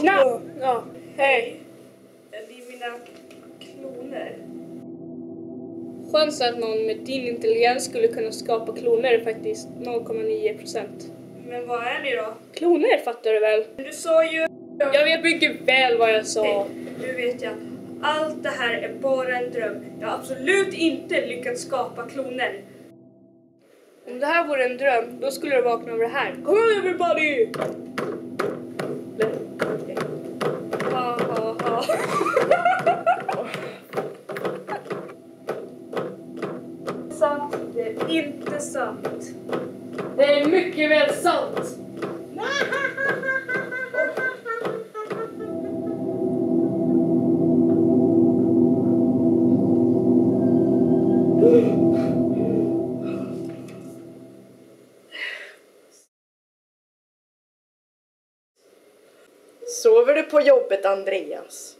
Tjena! Ja, Hej! det är mina kloner. Chansen att någon med din intelligens skulle kunna skapa kloner är faktiskt 0,9%. Men vad är ni då? Kloner fattar du väl? Du sa ju... Jag vet mycket väl vad jag sa. Hej, nu vet jag. Allt det här är bara en dröm. Jag har absolut inte lyckats skapa kloner. Om det här vore en dröm, då skulle du vakna över det här. Come on everybody! Ha ha ha. Sant, det är inte sant. Det är mycket väl sant. Sover du på jobbet, Andreas?